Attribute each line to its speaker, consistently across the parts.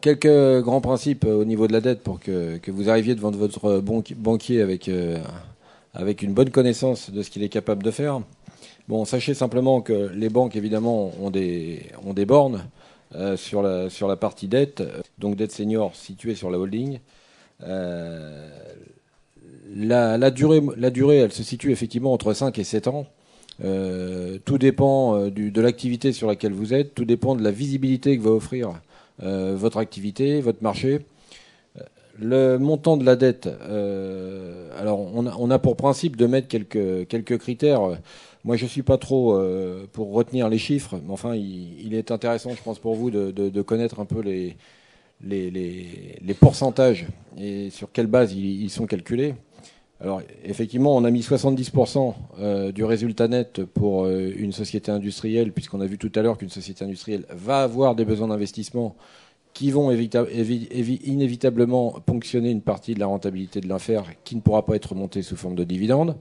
Speaker 1: quelques grands principes au niveau de la dette pour que vous arriviez devant votre banquier avec une bonne connaissance de ce qu'il est capable de faire. Bon, sachez simplement que les banques, évidemment, ont des bornes sur la partie dette, donc dette senior située sur la holding. La durée, elle se situe effectivement entre 5 et 7 ans. Tout dépend de l'activité sur laquelle vous êtes, tout dépend de la visibilité que va offrir votre activité, votre marché. Le montant de la dette, alors on a pour principe de mettre quelques critères. Moi, je suis pas trop pour retenir les chiffres, mais enfin, il est intéressant, je pense, pour vous de connaître un peu les pourcentages et sur quelle base ils sont calculés. Alors, effectivement, on a mis 70% du résultat net pour une société industrielle, puisqu'on a vu tout à l'heure qu'une société industrielle va avoir des besoins d'investissement qui vont inévitablement ponctionner une partie de la rentabilité de l'affaire qui ne pourra pas être montée sous forme de dividendes.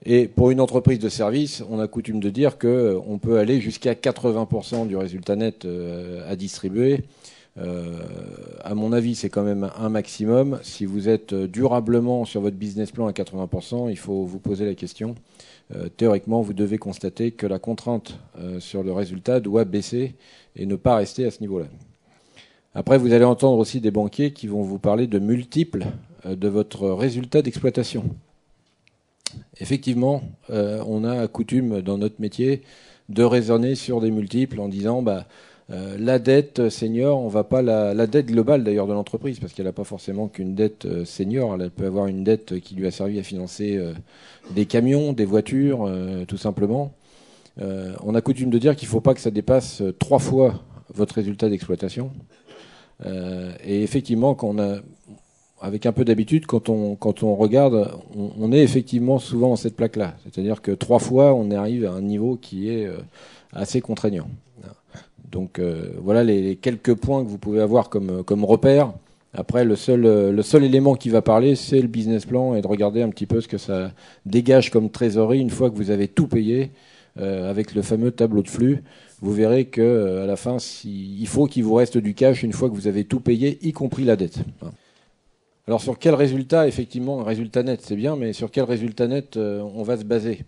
Speaker 1: Et pour une entreprise de service, on a coutume de dire qu'on peut aller jusqu'à 80% du résultat net à distribuer. À mon avis, c'est quand même un maximum. Si vous êtes durablement sur votre business plan à 80%, il faut vous poser la question. Théoriquement, vous devez constater que la contrainte sur le résultat doit baisser et ne pas rester à ce niveau-là. Après, vous allez entendre aussi des banquiers qui vont vous parler de multiples de votre résultat d'exploitation. Effectivement, on a coutume dans notre métier de raisonner sur des multiples en disant la dette senior, on va pas la dette globale d'ailleurs de l'entreprise, parce qu'elle n'a pas forcément qu'une dette senior, elle peut avoir une dette qui lui a servi à financer des camions, des voitures, tout simplement. On a coutume de dire qu'il ne faut pas que ça dépasse 3 fois votre résultat d'exploitation. Et effectivement, avec un peu d'habitude, quand on regarde, on est effectivement souvent en cette plaque-là. C'est-à-dire que 3 fois, on arrive à un niveau qui est assez contraignant. Donc voilà les quelques points que vous pouvez avoir comme repère. Après, le seul élément qui va parler, c'est le business plan et de regarder un petit peu ce que ça dégage comme trésorerie une fois que vous avez tout payé avec le fameux tableau de flux. Vous verrez que à la fin, il faut qu'il vous reste du cash une fois que vous avez tout payé, y compris la dette. Alors sur quel résultat, effectivement, un résultat net, c'est bien, mais sur quel résultat net on va se baser ?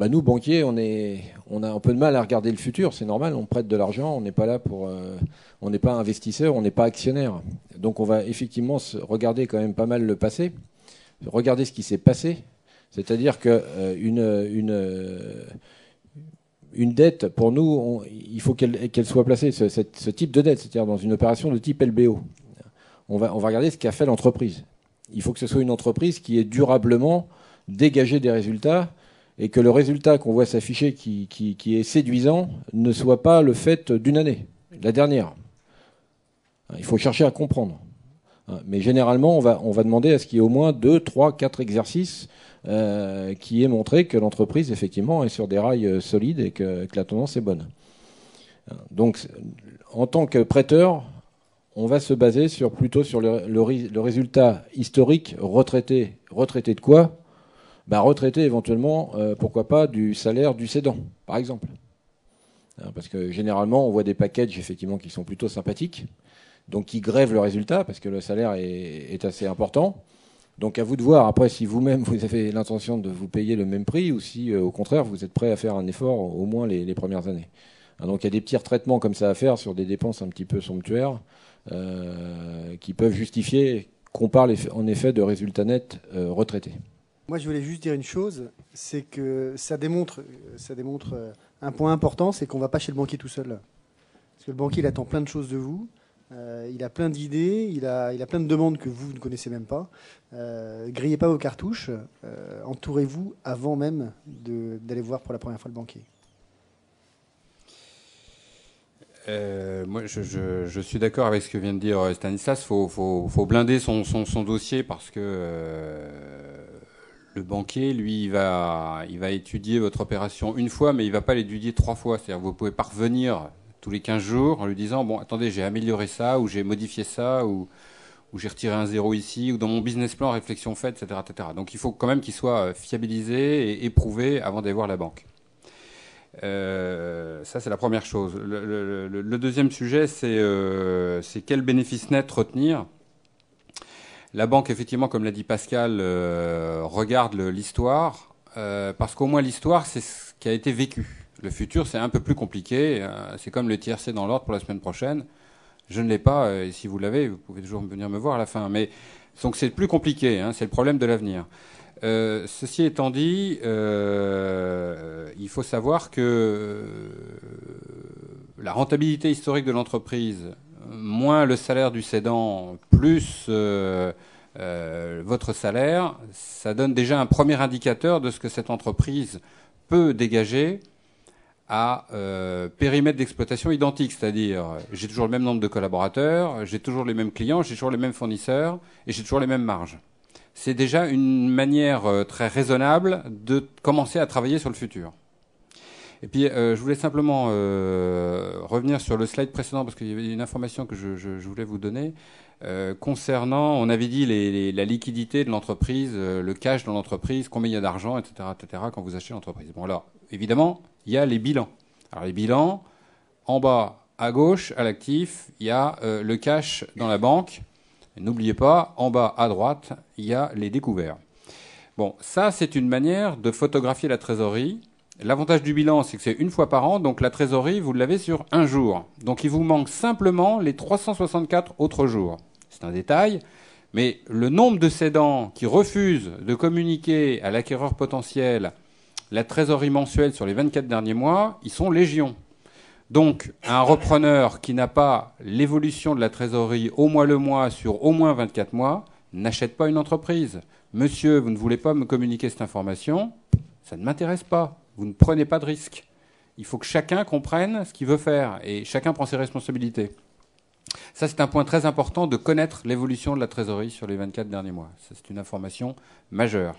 Speaker 1: Nous, banquiers, on a un peu de mal à regarder le futur, c'est normal, on prête de l'argent, on n'est pas là on n'est pas investisseur, on n'est pas actionnaire. Donc on va effectivement regarder quand même pas mal le passé, regarder ce qui s'est passé, c'est-à-dire que une dette, pour nous, il faut qu'elle soit placée, ce type de dette, c'est-à-dire dans une opération de type LBO. On va regarder ce qu'a fait l'entreprise. Il faut que ce soit une entreprise qui ait durablement dégagé des résultats et que le résultat qu'on voit s'afficher qui est séduisant ne soit pas le fait d'une année, la dernière. Il faut chercher à comprendre. Mais généralement, on va demander à ce qu'il y ait au moins 2, 3, 4 exercices qui aient montré que l'entreprise, effectivement, est sur des rails solides et que la tendance est bonne. Donc, en tant que prêteur, on va se baser plutôt sur le résultat historique retraité. Retraité de quoi ? Retraité éventuellement, pourquoi pas, du salaire du cédant, par exemple. Parce que généralement, on voit des packages effectivement qui sont plutôt sympathiques, donc qui grèvent le résultat, parce que le salaire est assez important. Donc à vous de voir après si vous-même vous avez l'intention de vous payer le même prix ou si au contraire vous êtes prêt à faire un effort au moins les premières années. Donc il y a des petits retraitements comme ça à faire sur des dépenses un petit peu somptuaires qui peuvent justifier qu'on parle en effet de résultats nets retraités.
Speaker 2: Moi, je voulais juste dire une chose, c'est que ça démontre un point important, c'est qu'on ne va pas chez le banquier tout seul. Parce que le banquier, il attend plein de choses de vous, il a plein d'idées, il a plein de demandes que vous ne connaissez même pas. Grillez pas vos cartouches, entourez-vous avant même d'aller voir pour la première fois le banquier.
Speaker 3: Moi, je suis d'accord avec ce que vient de dire Stanislas. Faut blinder son dossier parce que le banquier, lui, il va étudier votre opération une fois, mais il va pas l'étudier 3 fois. C'est-à-dire, vous pouvez pas revenir tous les 15 jours en lui disant, bon, attendez, j'ai amélioré ça, ou j'ai modifié ça, ou j'ai retiré un 0 ici, ou dans mon business plan, réflexion faite, etc., etc. Donc, il faut quand même qu'il soit fiabilisé et éprouvé avant d'aller voir la banque. Ça, c'est la première chose. Le deuxième sujet, c'est quel bénéfice net retenir. La banque, effectivement, comme l'a dit Pascal, regarde l'histoire, parce qu'au moins l'histoire, c'est ce qui a été vécu. Le futur, c'est un peu plus compliqué. C'est comme le tiercé dans l'ordre pour la semaine prochaine. Je ne l'ai pas, et si vous l'avez, vous pouvez toujours venir me voir à la fin. Mais donc c'est plus compliqué, c'est le problème de l'avenir. Ceci étant dit, il faut savoir que la rentabilité historique de l'entreprise, moins le salaire du cédant, plus votre salaire, ça donne déjà un premier indicateur de ce que cette entreprise peut dégager à périmètre d'exploitation identique, c'est-à-dire j'ai toujours le même nombre de collaborateurs, j'ai toujours les mêmes clients, j'ai toujours les mêmes fournisseurs et j'ai toujours les mêmes marges. C'est déjà une manière très raisonnable de commencer à travailler sur le futur. Et puis je voulais simplement revenir sur le slide précédent parce qu'il y avait une information que je voulais vous donner concernant, on avait dit la liquidité de l'entreprise, le cash dans l'entreprise, combien il y a d'argent, etc., quand vous achetez l'entreprise. Bon alors, évidemment, il y a les bilans. Alors les bilans, en bas à gauche, à l'actif, il y a le cash dans la banque. Et n'oubliez pas, en bas à droite, il y a les découverts. Bon, ça c'est une manière de photographier la trésorerie. L'avantage du bilan, c'est que c'est une fois par an, donc la trésorerie, vous l'avez sur un jour. Donc il vous manque simplement les 364 autres jours. C'est un détail, mais le nombre de cédants qui refusent de communiquer à l'acquéreur potentiel la trésorerie mensuelle sur les 24 derniers mois, ils sont légion. Donc un repreneur qui n'a pas l'évolution de la trésorerie au mois le mois sur au moins 24 mois n'achète pas une entreprise. Monsieur, vous ne voulez pas me communiquer cette information, ça ne m'intéresse pas. Vous ne prenez pas de risque. Il faut que chacun comprenne ce qu'il veut faire et chacun prend ses responsabilités. Ça, c'est un point très important de connaître l'évolution de la trésorerie sur les 24 derniers mois. Ça, c'est une information majeure.